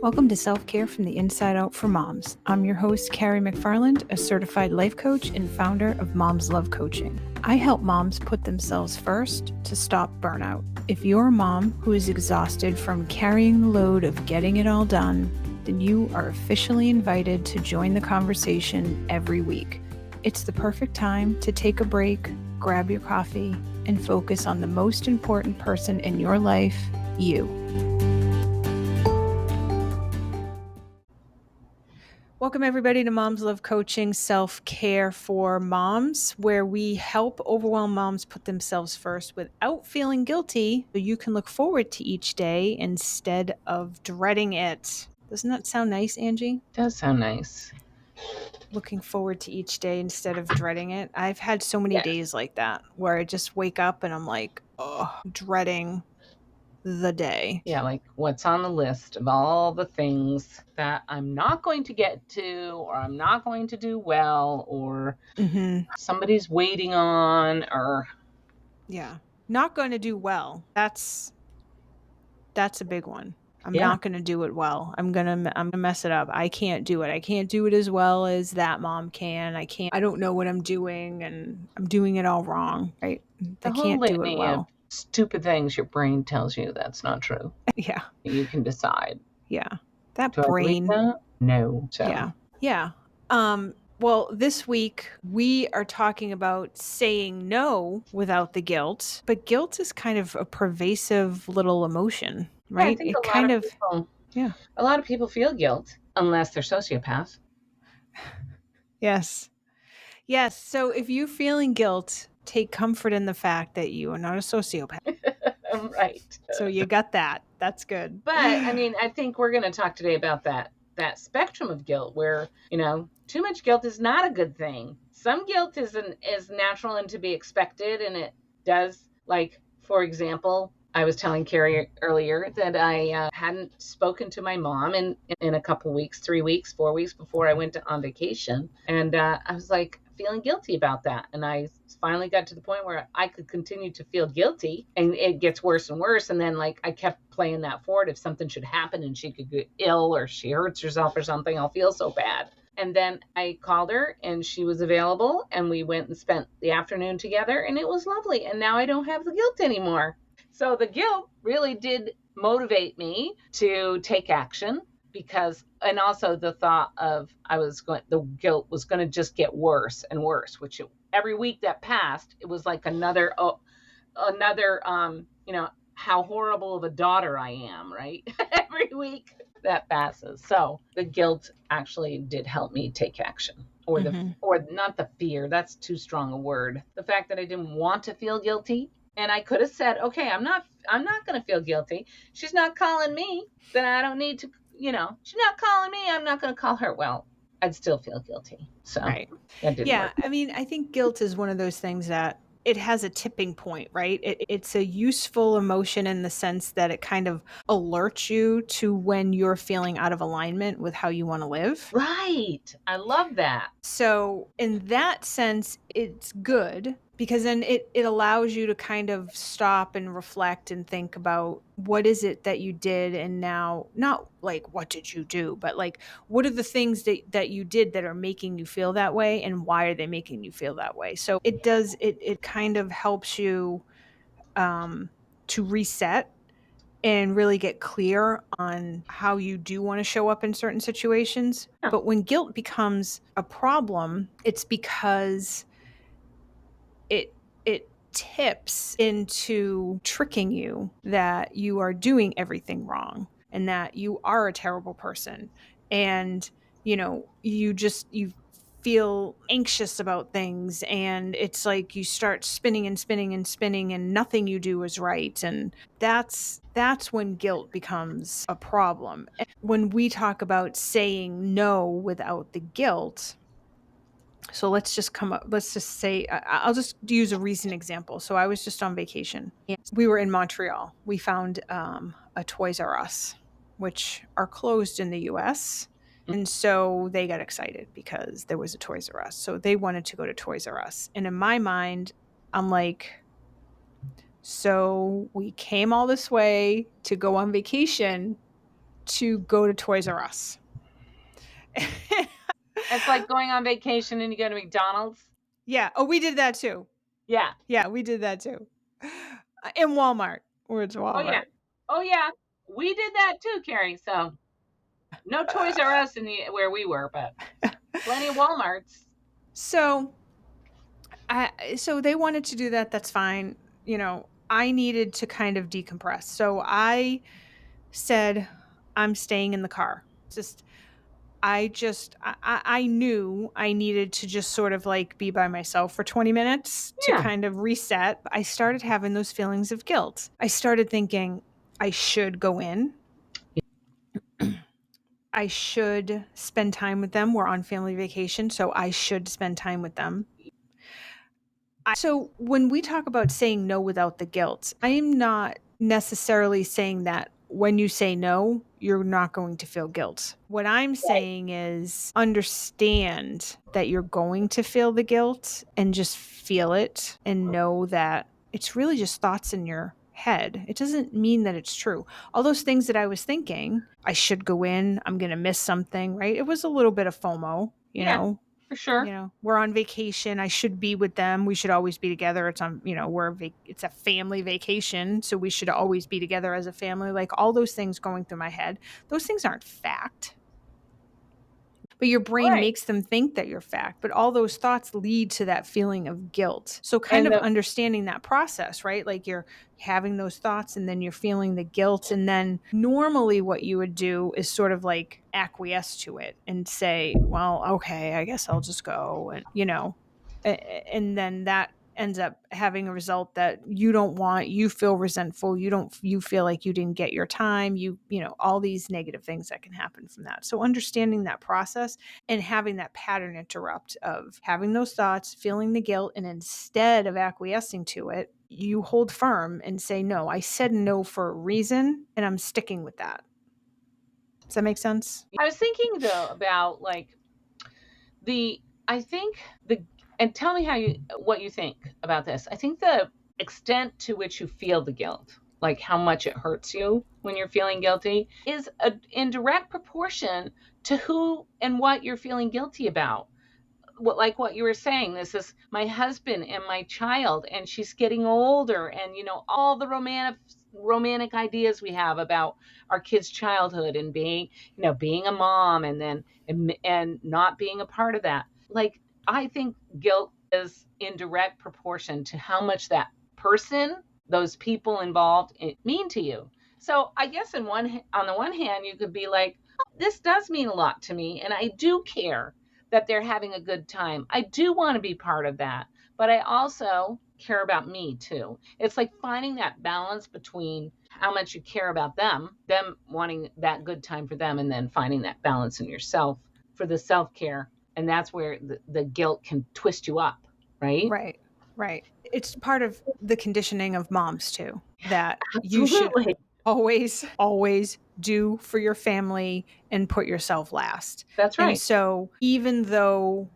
Welcome to Self-Care from the Inside Out for Moms. I'm your host, Carrie McFarland, a certified life coach and founder of Moms Love Coaching. I help moms put themselves first to stop burnout. If you're a mom who is exhausted from carrying the load of getting it all done, then you are officially invited to join the conversation every week. It's the perfect time to take a break, grab your coffee, and focus on the most important person in your life, you. Welcome everybody to Moms Love Coaching, Self-Care for Moms, where we help overwhelmed moms put themselves first without feeling guilty, so you can look forward to each day instead of dreading it. Doesn't that sound nice, Angie? Does sound nice. Looking forward to each day instead of dreading it. I've had so many Yes. days like that where I just wake up and I'm like, dreading the day. Yeah, like what's on the list of all the things that I'm not going to get to, or I'm not going to do well, or somebody's waiting on, or yeah, not going to do well. That's a big one. I'm Yeah. not going to do it well. I'm going to mess it up. I can't do it. I can't do it as well as that mom can. I don't know what I'm doing and I'm doing it all wrong, right? the I whole can't do it litany well. of stupid things your brain tells you that's not true. Yeah. You can decide. Yeah. That Do I believe brain. that? No. So. Yeah. Yeah. Well, this week we are talking about saying no without the guilt, but guilt is kind of a pervasive little emotion, right? Yeah, I think It a lot of people feel guilt unless they're sociopaths. Yes. Yes. So if you're feeling guilt, take comfort in the fact that you are not a sociopath. Right. So you got that. That's good. But I mean, I think we're going to talk today about that spectrum of guilt where, too much guilt is not a good thing. Some guilt is natural and to be expected. And it does, like, for example, I was telling Carrie earlier that I hadn't spoken to my mom in a couple weeks, 3 weeks, 4 weeks before I went on vacation. And I was like feeling guilty about that. And I finally got to the point where I could continue to feel guilty and it gets worse and worse. And then I kept playing that forward. If something should happen and she could get ill or she hurts herself or something, I'll feel so bad. And then I called her and she was available and we went and spent the afternoon together and it was lovely. And now I don't have the guilt anymore. So the guilt really did motivate me to take action and also the thought of the guilt was going to just get worse and worse, which every week that passed, it was like another, how horrible of a daughter I am, right? Every week that passes. So the guilt actually did help me take action. Or not the fear, that's too strong a word. The fact that I didn't want to feel guilty. And I could have said, okay, I'm not going to feel guilty. She's not calling me, then I don't need to, she's not calling me, I'm not going to call her. Well, I'd still feel guilty. So right. That didn't work. I mean, I think guilt is one of those things that it has a tipping point, right? It's a useful emotion in the sense that it kind of alerts you to when you're feeling out of alignment with how you want to live. Right. I love that. So in that sense, it's good because then it allows you to kind of stop and reflect and think about what is it that you did and now, not like what did you do, but like what are the things that you did that are making you feel that way and why are they making you feel that way? So it kind of helps you to reset and really get clear on how you do want to show up in certain situations. Yeah. But when guilt becomes a problem, it's because it tips into tricking you that you are doing everything wrong and that you are a terrible person. And, you feel anxious about things and it's like you start spinning and spinning and spinning and nothing you do is right. And that's when guilt becomes a problem. And when we talk about saying no without the guilt, so let's just say, I'll just use a recent example. So I was just on vacation and we were in Montreal. We found a Toys R Us, which are closed in the US. And so they got excited because there was a Toys R Us. So they wanted to go to Toys R Us. And in my mind, I'm like, so we came all this way to go on vacation to go to Toys R Us. It's like going on vacation and you go to McDonald's. Yeah. Oh, we did that too. Yeah. Yeah, we did that too. In Walmart. Where it's Oh yeah. Walmart. Oh yeah. We did that too, Carrie. So no Toys R Us in the where we were, but plenty of Walmarts. So so they wanted to do that. That's fine. I needed to kind of decompress. So I said, I'm staying in the car. I knew I needed to just sort of like be by myself for 20 minutes to Yeah. kind of reset. I started having those feelings of guilt. I started thinking I should go in. I should spend time with them. We're on family vacation, so I should spend time with them. So when we talk about saying no without the guilt, I am not necessarily saying that when you say no, you're not going to feel guilt. What I'm Right. saying is understand that you're going to feel the guilt and just feel it and know that it's really just thoughts in your head. It doesn't mean that it's true. All those things that I was thinking, I should go in, I'm going to miss something, right? It was a little bit of FOMO, Yeah, for sure. we're on vacation. I should be with them. We should always be together. It's on, it's a family vacation. So we should always be together as a family. Like all those things going through my head, those things aren't fact, but your brain Right. makes them think that you're fact. But all those thoughts lead to that feeling of guilt. So kind And of the understanding that process, right? Like you're having those thoughts and then you're feeling the guilt. And then normally what you would do is sort of like acquiesce to it and say, well, okay, I guess I'll just go. And then that ends up having a result that you don't want. You feel resentful. You feel like you didn't get your time. All these negative things that can happen from that. So understanding that process and having that pattern interrupt of having those thoughts, feeling the guilt, and instead of acquiescing to it, you hold firm and say, no, I said no for a reason and I'm sticking with that. Does that make sense? I was thinking though about like the I think the and tell me how you what you think about this. I think the extent to which you feel the guilt, like how much it hurts you when you're feeling guilty, is in direct proportion to who and what you're feeling guilty about. What you were saying, this is my husband and my child, and she's getting older, and all the romantic ideas we have about our kids' childhood and being a mom, and then and not being a part of that. Like, I think guilt is in direct proportion to how much that person, those people involved, mean to you. So I guess on the one hand, you could be like, this does mean a lot to me, and I do care that they're having a good time. I do want to be part of that, but I also care about me too. It's like finding that balance between how much you care about them wanting that good time for them, and then finding that balance in yourself for the self care. And that's where the guilt can twist you up, right? Right. Right. It's part of the conditioning of moms too, that you should Absolutely. always do for your family and put yourself last. That's And right. so even though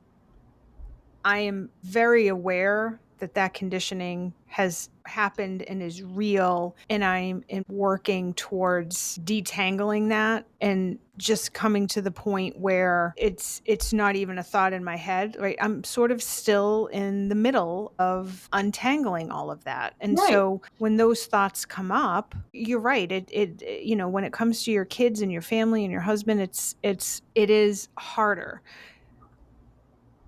I am very aware that that conditioning has happened and is real, and I'm working towards detangling that and just coming to the point where it's not even a thought in my head, right? I'm sort of still in the middle of untangling all of that. And Right. so when those thoughts come up, you're right. When it comes to your kids and your family and your husband, it is harder.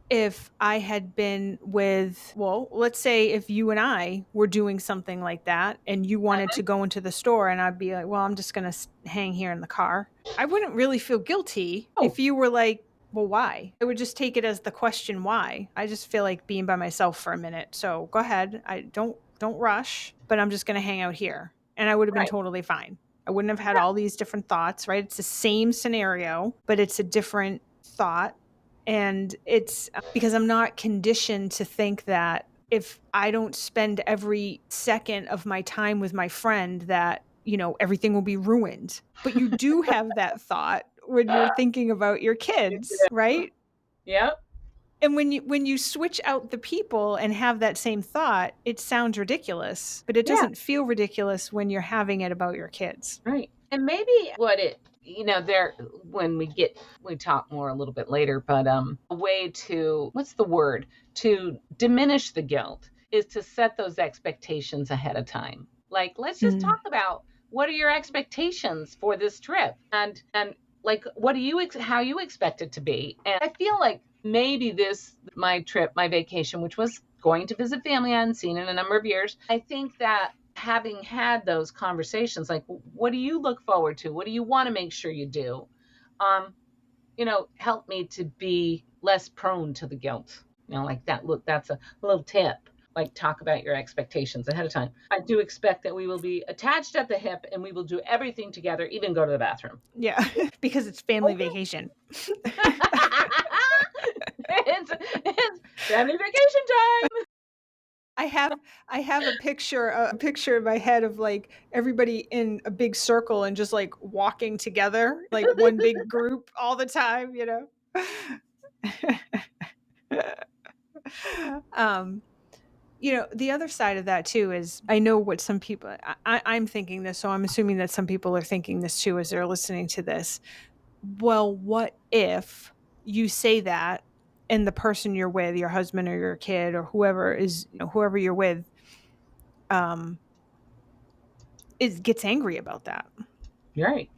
If I had been with, well, let's say if you and I were doing something like that and you wanted to go into the store and I'd be like, well, I'm just going to hang here in the car. I wouldn't really feel guilty Oh, if you were like, well, why? I would just take it as the question why. I just feel like being by myself for a minute. So go ahead. I don't rush, but I'm just going to hang out here. And I would have been right. totally fine. I wouldn't have had all these different thoughts, right? It's the same scenario, but it's a different thought. And it's because I'm not conditioned to think that if I don't spend every second of my time with my friend, that, everything will be ruined. But you do have that thought when you're thinking about your kids, right? Yep. And when you switch out the people and have that same thought, it sounds ridiculous, but it Yeah. doesn't feel ridiculous when you're having it about your kids. Right. And maybe what it there, when we talk more a little bit later, but a way to, what's the word, to diminish the guilt is to set those expectations ahead of time. Like, let's just Mm, talk about what are your expectations for this trip, and like, what do you how you expect it to be. And I feel like maybe this, my trip, my vacation, which was going to visit family I hadn't seen in a number of years, I think that having had those conversations, like, what do you look forward to? What do you want to make sure you do? Um, help me to be less prone to the guilt. Like that. Look, that's a little tip. Like, talk about your expectations ahead of time. I do expect that we will be attached at the hip and we will do everything together, even go to the bathroom. yeah, because it's family Okay. vacation. It's family vacation time. I have I have a picture in my head of like everybody in a big circle and just like walking together, like one big group all the time, you know. um, the other side of that too is I know what some people I'm thinking this, so I'm assuming that some people are thinking this too as they're listening to this. Well, what if you say that and the person you're with, your husband or your kid or whoever is, whoever you're with, um, is gets angry about that, Right.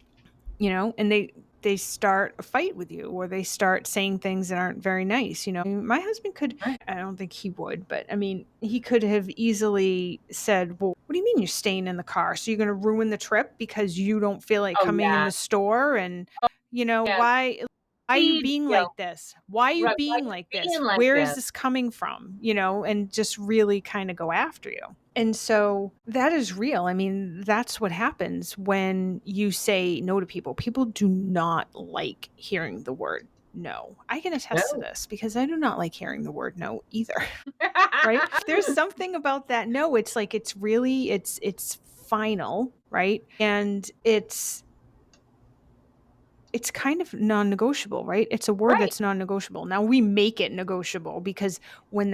and they start a fight with you or they start saying things that aren't very nice. My husband could, Right. I don't think he would, but I mean, he could have easily said, well, what do you mean you're staying in the car? So you're going to ruin the trip because you don't feel like Oh coming in yeah. the store? And Yeah. why are you Seeds being guilt. like this? Why are you Right. Why being you like this? being like Where is this? this coming from? And just really kind of go after you. And so that is real. I mean, that's what happens when you say no to people. People do not like hearing the word no. I can attest to No. this because I do not like hearing the word no either, right? There's something about that no. It's like it's final, right? And it's kind of non-negotiable, right? It's a word Right. that's non-negotiable. Now we make it negotiable because when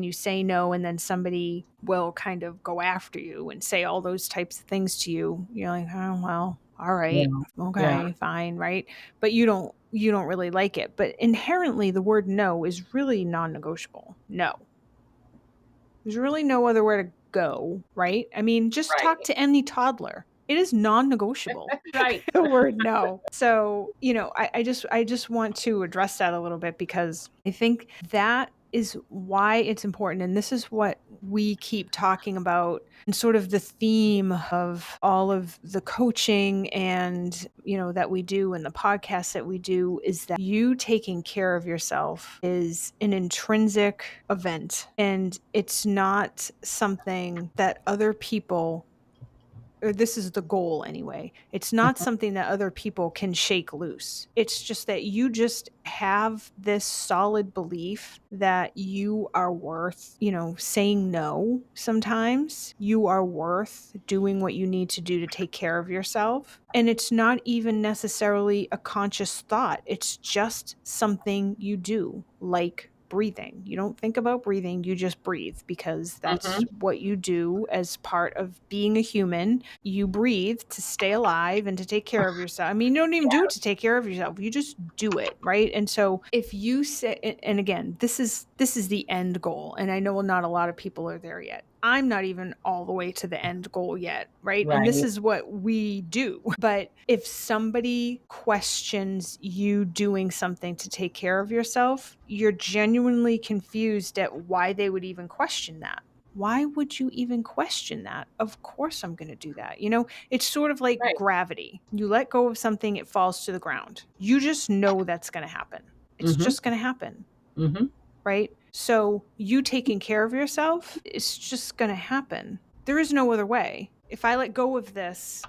you say no and then somebody will kind of go after you and say all those types of things to you, you're like, "Oh, well, all right. Yeah. Yeah. Okay, fine, right?" But you don't really like it. But inherently the word no is really non-negotiable. No. There's really no other way to go, right? I mean, just talk Right. to any toddler. It is non-negotiable. Right. The word no. So, I just want to address that a little bit because I think that is why it's important. And this is what we keep talking about and sort of the theme of all of the coaching and, that we do and the podcasts that we do is that you taking care of yourself is an intrinsic event and it's not something that other people, or this is the goal anyway. It's not Mhm. something that other people can shake loose. It's just that you just have this solid belief that you are worth, saying no sometimes. You are worth doing what you need to do to take care of yourself. And it's not even necessarily a conscious thought, it's just something you do, like breathing. You don't think about breathing, you just breathe because that's Mhm. what you do as part of being a human. You breathe to stay alive and to take care of yourself. I mean, you don't even do it to take care of yourself. You just do it, right? And so if you say, and again, this is the end goal, and I know not a lot of people are there yet. I'm not even all the way to the end goal yet, right? And this Right. is what we do. But if somebody questions you doing something to take care of yourself, you're genuinely confused at why they would even question that. Why would you even question that? Of course I'm going to do that. It's sort of like Right. gravity. You let go of something, it falls to the ground. You just know that's going to happen. It's Mhm. just going to happen, Mhm. right? So you taking care of yourself, it's just going to happen. There is no other way. If I let go of this,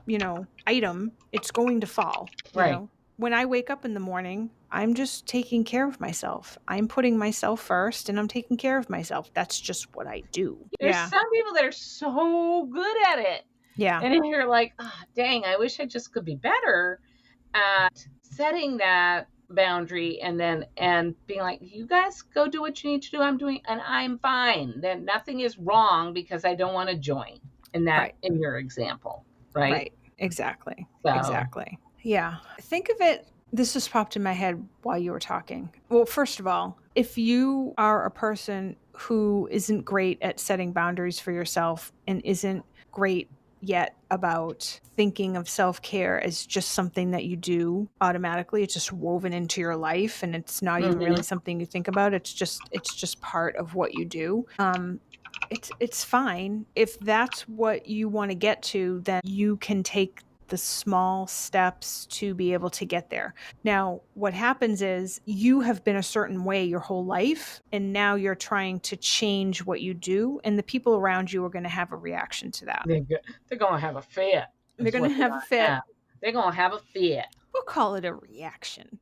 item, it's going to fall. Right. When I wake up in the morning, I'm just taking care of myself. I'm putting myself first and I'm taking care of myself. That's just what I do. There's Yeah. some people that are so good at it, Yeah. and then you're like, oh, dang, I wish I just could be better at setting that boundary, and being like, you guys go do what you need to do. I'm doing, and I'm fine. Then nothing is wrong because I don't want to join in Right. your example, right? Right. Exactly. So Exactly. Yeah. Think of it, this just popped in my head while you were talking. Well, first of all, if you are a person who isn't great at setting boundaries for yourself and isn't great yet about thinking of self-care as just something that you do automatically, it's just woven into your life and it's not even really Hmm. something you think about, it's just part of what you do. It's fine. If that's what you want to get to, then you can take the small steps to be able to get there. Now, what happens is you have been a certain way your whole life, and now you're trying to change what you do, and the people around you are going to have a reaction to that. They're, they're going to have a fit, They're is going to what they're have a going to fit. have. They're going to have a fit. We'll call it a reaction.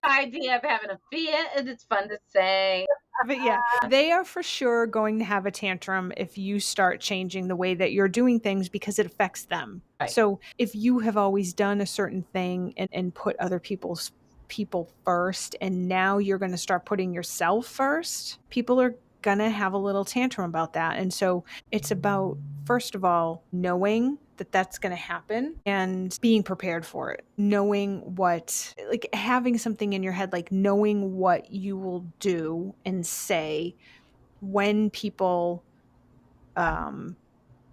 Idea of having a fit, and it's fun to say. But yeah, they are for sure going to have a tantrum if you start changing the way that you're doing things because it affects them. Right. So if you have always done a certain thing and put other people first, and now you're going to start putting yourself first, people are going to have a little tantrum about that. And so it's about, first of all, knowing that that's going to happen and being prepared for it, knowing what, like having something in your head, like knowing what you will do and say when people um,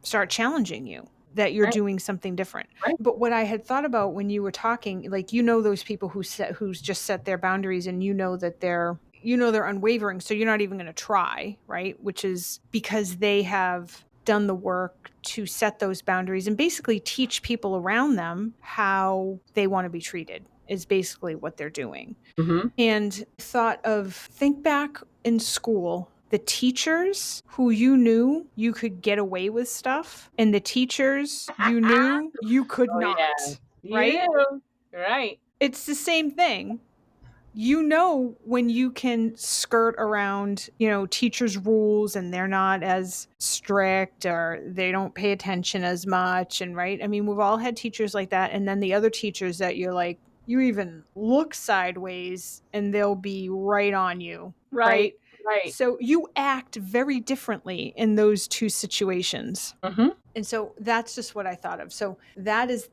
start challenging you that you're Right. doing something different. Right. But what I had thought about when you were talking, like, those people who's just set their boundaries and that they're unwavering, so you're not even going to try, right? Which is because they have done the work to set those boundaries and basically teach people around them how they want to be treated is basically what they're doing. Hmm. And think back in school, the teachers who you knew you could get away with stuff, and the teachers you knew you could Oh, yeah. not, You right? do. Right. It's the same thing. When you can skirt around, teachers' rules and they're not as strict or they don't pay attention as much. And right. I mean, we've all had teachers like that. And then the other teachers that you're like, you even look sideways and they'll be right on you. Right. Right. Right. So you act very differently in those two situations. Hmm. And so that's just what I thought of. So that is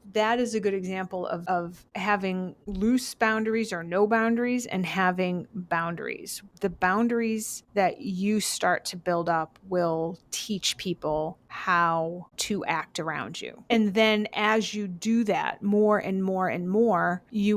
a good example of having loose boundaries or no boundaries and having boundaries. The boundaries that you start to build up will teach people how to act around you. And then as you do that more and more and more, it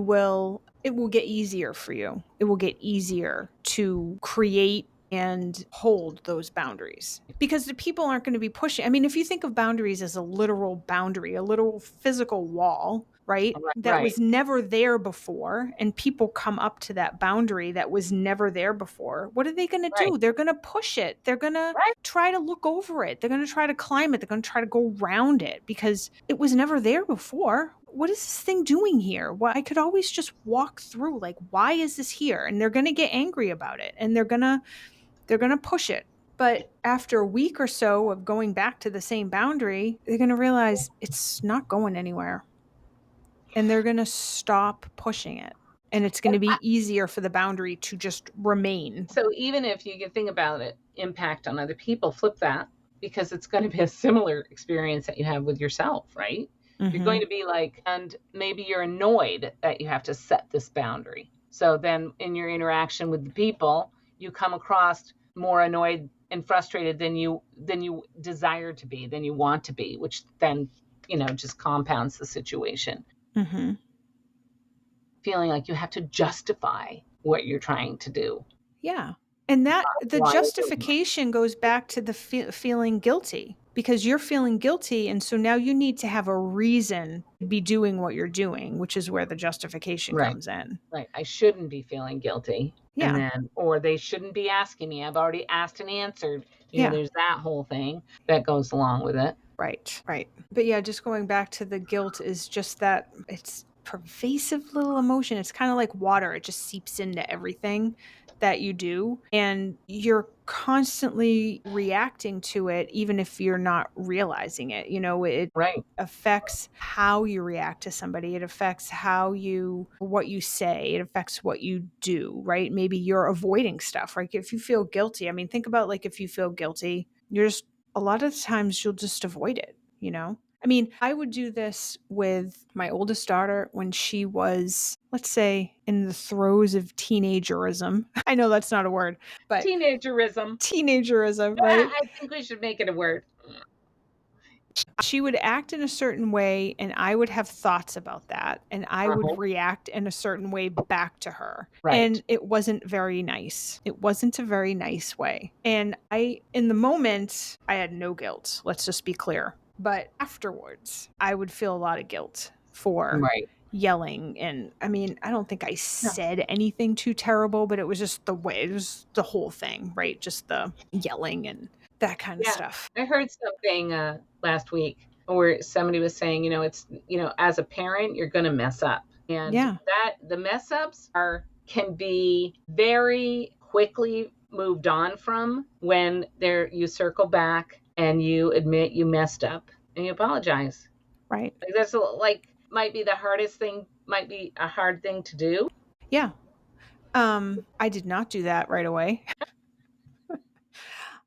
will get easier for you. It will get easier to create and hold those boundaries because the people aren't going to be pushing. I mean, if you think of boundaries as a literal boundary, a literal physical wall, right? Right. That Right. was never there before, and people come up to that boundary that was never there before. What are they going to Right. do? They're going to push it. They're going to Right. try to look over it. They're going to try to climb it. They're going to try to go around it because it was never there before. What is this thing doing here? Well, I could always just walk through. Like, why is this here? And they're going to get angry about it, and they're going to push it. But after a week or so of going back to the same boundary, they're going to realize it's not going anywhere. And they're going to stop pushing it. And it's going to be easier for the boundary to just remain. So even if you can think about it, impact on other people, flip that because it's going to be a similar experience that you have with yourself, right? You're going Mm-hmm. to be like, and maybe you're annoyed that you have to set this boundary. So then in your interaction with the people, you come across more annoyed and frustrated than you desire to be, than you want to be, which then, just compounds the situation. Mm-hmm. Feeling like you have to justify what you're trying to do. Yeah. And that the Why you're doing it. justification goes back to the feeling guilty because you're feeling guilty. And so now you need to have a reason to be doing what you're doing, which is where the justification Right. comes in. Right. I shouldn't be feeling guilty. And Yeah. then, or they shouldn't be asking me. I've already asked and answered. Yeah. There's that whole thing that goes along with it. Right, right. But yeah, just going back to the guilt is just that it's pervasive little emotion. It's kind of like water. It just seeps into everything that you do and you're constantly reacting to it even if you're not realizing it. It Right. affects how you react to somebody. It affects what you say. It affects what you do, right? Maybe you're avoiding stuff. Like if you feel guilty, I mean, think about like if you feel guilty, you're just a lot of the times you'll just avoid it. I mean, I would do this with my oldest daughter when she was, let's say, in the throes of teenagerism. I know that's not a word, but Teenagerism. teenagerism, right? I think we should make it a word. She would act in a certain way, and I would have thoughts about that, and I Uh-huh. would react in a certain way back to her. Right. And it wasn't very nice. It wasn't a very nice way. And in the moment, I had no guilt. Let's just be clear. But afterwards, I would feel a lot of guilt for Right. yelling. And I mean, I don't think I No. said anything too terrible, but it was just the way, it was the whole thing, right? Just the yelling and that kind of Yeah. stuff. I heard something last week where somebody was saying, it's, as a parent, you're going to mess up. And Yeah, that the mess ups can be very quickly moved on from when you circle back and you admit you messed up and you apologize. right. Like that's might be the hardest thing, might be a hard thing to do. Yeah. I did not do that right away.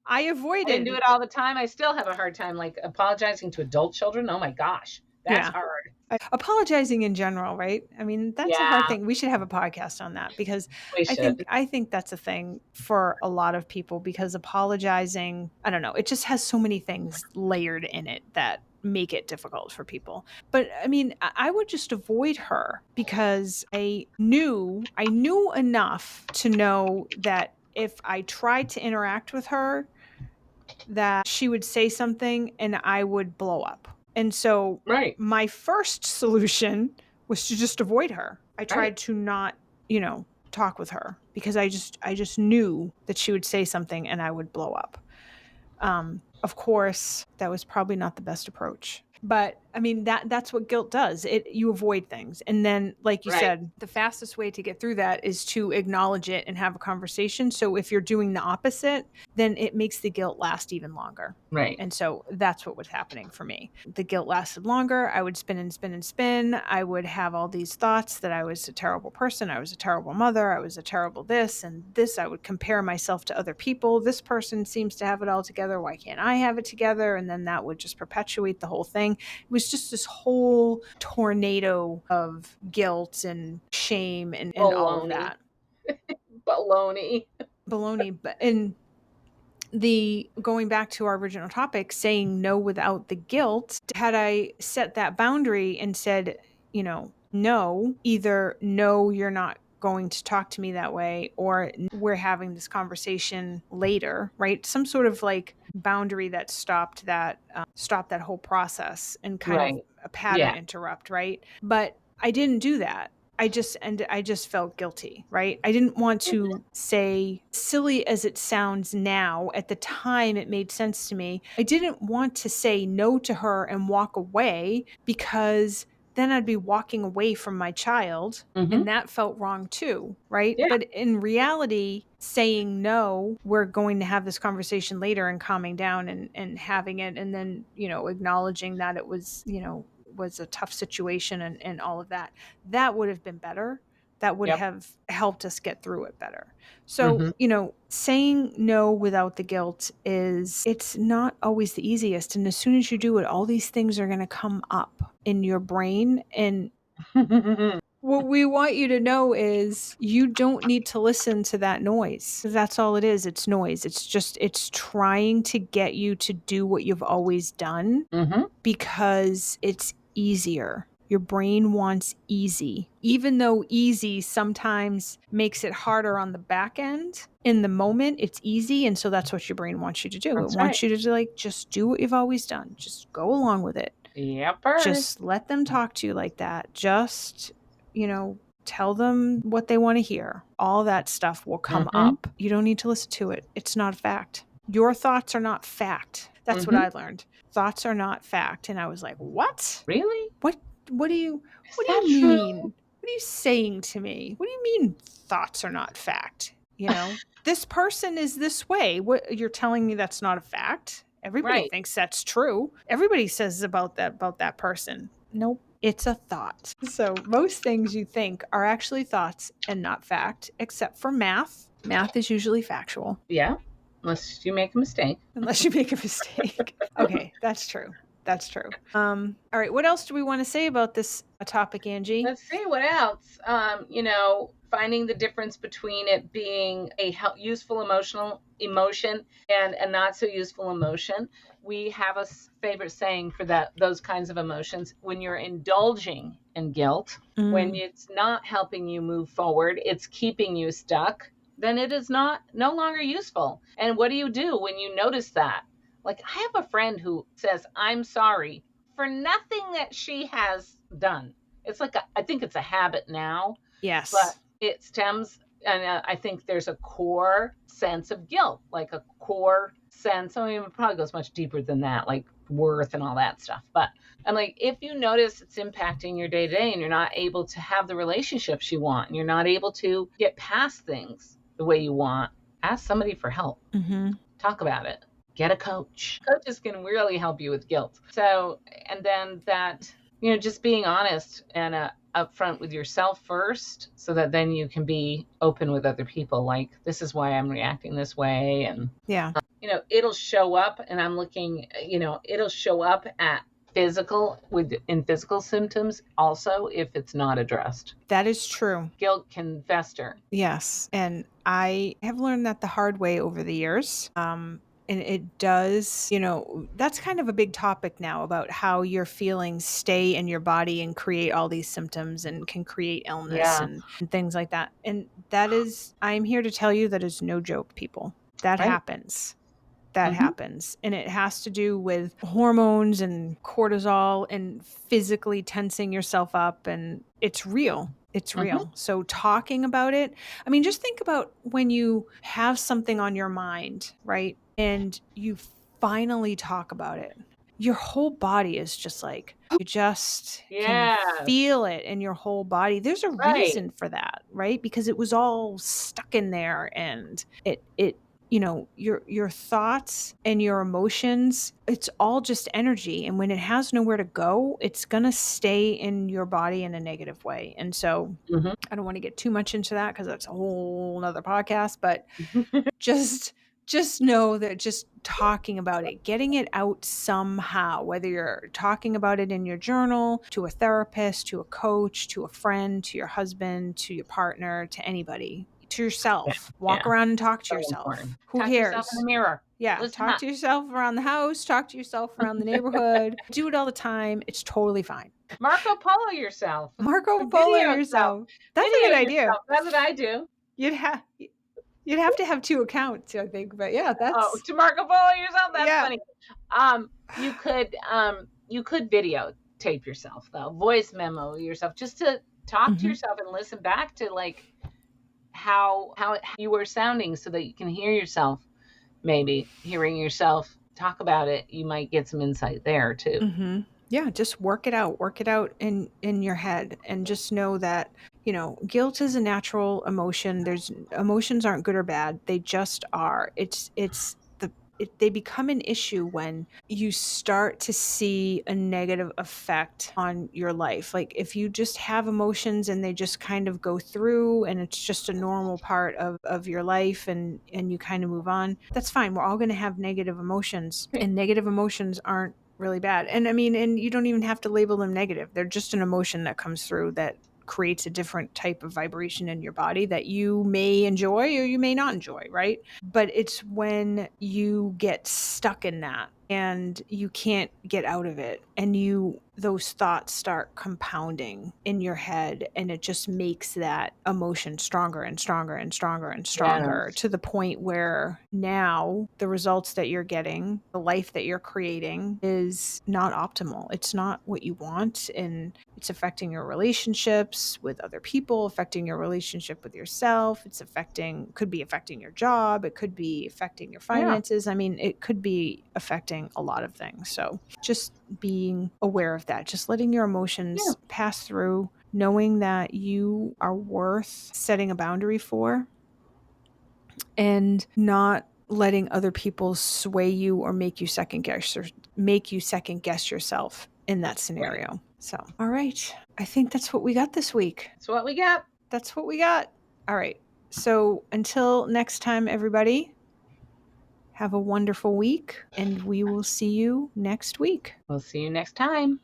I I didn't do avoided. it all the time. I still have a hard time like apologizing to adult children. Oh my gosh, that's Yeah. hard. Apologizing in general, right? I mean, that's a hard Yeah, thing. We should have a podcast on that because we I think should. I think that's a thing for a lot of people because apologizing, I don't know, it just has so many things layered in it that make it difficult for people. But I mean, I would just avoid her because I knew enough to know that if I tried to interact with her, that she would say something and I would blow up. And so Right, my first solution was to just avoid her. I right, tried to not, talk with her because I just knew that she would say something and I would blow up. Of course, that was probably not the best approach. But I mean that's what guilt does. You avoid things. And then like you right, said, the fastest way to get through that is to acknowledge it and have a conversation. So if you're doing the opposite, then it makes the guilt last even longer. right. And so that's what was happening for me. The guilt lasted longer. I would spin and spin and spin. I would have all these thoughts that I was a terrible person. I was a terrible mother. I was a terrible this and this. I would compare myself to other people. This person seems to have it all together. Why can't I have it together? And then that would just perpetuate the whole thing. It was just this whole tornado of guilt and shame and all of Baloney, that. baloney. Baloney. And the going back to our original topic, saying no without the guilt, had I set that boundary and said, no, either no, you're not going to talk to me that way, or we're having this conversation later, right? Some sort of like boundary that stopped that whole process and kind of Right. a pattern Yeah. interrupt, right? But I didn't do that. I just felt guilty, right? I didn't want Mhm. to say, silly as it sounds now, at the time it made sense to me. I didn't want to say no to her and walk away because then I'd be walking away from my child. And Mhm. that felt wrong too, right? Yeah. But in reality, saying no, we're going to have this conversation later and calming down and having it and then, acknowledging that it was a tough situation and all of that, that would have been better. That would Yep. have helped us get through it better. So, Mhm. saying no without the guilt it's not always the easiest. And as soon as you do it, all these things are going to come up in your brain. And what we want you to know is you don't need to listen to that noise. That's all it is. It's noise. It's trying to get you to do what you've always done Mhm. because it's easier. Your brain wants easy. Even though easy sometimes makes it harder on the back end, in the moment it's easy. And so that's what your brain wants you to do. It That's right. wants you to like just do what you've always done. Just go along with it. Yepper. Just let them talk to you like that. Just, tell them what they want to hear. All that stuff will come Mhm. up. You don't need to listen to it. It's not a fact. Your thoughts are not fact. That's what Mhm. I learned. Thoughts are not fact. And I was like, what? Really? What what do you Is what do that you true? mean? What are you saying to me? What do you mean thoughts are not fact? This person is this way. What you're telling me that's not a fact? Everybody Right. thinks that's true. Everybody says about that person. Nope, it's a thought. So most things you think are actually thoughts and not fact, except for math. Math is usually factual Yeah. Unless you make a mistake. unless you make a mistake. Okay, that's true. That's true. All right. What else do we want to say about this topic, Angie? Let's see what else. Finding the difference between it being a useful emotional emotion and a not so useful emotion. We have a favorite saying for those kinds of emotions. When you're indulging in guilt, when it's not helping you move forward, it's keeping you stuck, then it is no longer useful. And what do you do when you notice that? Like, I have a friend who says, I'm sorry for nothing that she has done. It's like, I think it's a habit now, but Yes. it stems, and I think there's a core sense of guilt, like a core sense. I mean, it probably goes much deeper than that, like worth and all that stuff. But I'm like, if you notice it's impacting your day to day and you're not able to have the relationships you want and you're not able to get past things the way you want, ask somebody for help. Mm-hmm. Talk about it. Get a coach. Coaches can really help you with guilt. So, and then that, just being honest and upfront with yourself first, so that then you can be open with other people. Like, this is why I'm reacting this way. And, Yeah. It'll show up, and I'm looking, it'll show up in physical symptoms also if it's not addressed. That is true. Guilt can fester. Yes. And I have learned that the hard way over the years. And it does, that's kind of a big topic now about how your feelings stay in your body and create all these symptoms and can create illness Yeah. and things like that. And I'm here to tell you that is no joke, people. That Right. happens. That Mm-hmm. happens. And it has to do with hormones and cortisol and physically tensing yourself up. And it's real. It's Mm-hmm. real. So talking about it, I mean, just think about when you have something on your mind, right? And you finally talk about it. Your whole body is just like, you just can Yes. feel it in your whole body. There's a Right. reason for that, right? Because it was all stuck in there and it your thoughts and your emotions, it's all just energy. And when it has nowhere to go, it's going to stay in your body in a negative way. And so Mm-hmm. I don't want to get too much into that because that's a whole nother podcast, but just know that just talking about it, getting it out somehow, whether you're talking about it in your journal, to a therapist, to a coach, to a friend, to your husband, to your partner, to anybody, to yourself. Walk Yeah. around and talk to So yourself. important. Who Talk to yourself in the cares? mirror. Yeah, Listen talk up. to yourself around the house, talk to yourself around the neighborhood. Do it all the time. It's totally fine. Marco Polo yourself. Marco Polo Video yourself. yourself. That's a Video good idea. yourself. That's what I do. You'd have to have two accounts, I think. But yeah, Oh, that's to Marco Polo yourself? That's yeah. funny. You could videotape yourself though. Voice memo yourself just to talk to yourself and listen back to like how you were sounding so that you can hear yourself. Maybe hearing yourself talk about it, you might get some insight there too. Mm-hmm. Yeah, just work it out in your head, and just know that guilt is a natural emotion. There's emotions aren't good or bad; they just are. They become an issue when you start to see a negative effect on your life. Like if you just have emotions and they just kind of go through and it's just a normal part of your life and you kind of move on, that's fine. We're all going to have negative emotions, and negative emotions aren't really bad. And I mean, and you don't even have to label them negative. They're just an emotion that comes through that creates a different type of vibration in your body that you may enjoy or you may not enjoy, right? But it's when you get stuck in that and you can't get out of it, and those thoughts start compounding in your head, and it just makes that emotion stronger and stronger and stronger and stronger, Yes. to the point where now the results that you're getting, the life that you're creating, is not optimal. It's not what you want, and it's affecting your relationships with other people, affecting your relationship with yourself. Could be affecting your job. It could be affecting your finances. I mean, it could be affecting a lot of things. So just being aware of that, just letting your emotions pass through, knowing that you are worth setting a boundary for, and not letting other people sway you or make you second guess yourself in that scenario. Right. So, all right. I think that's what we got this week. That's what we got. That's what we got. All right. So until next time, everybody, Have a wonderful week, and we will see you next week. We'll see you next time.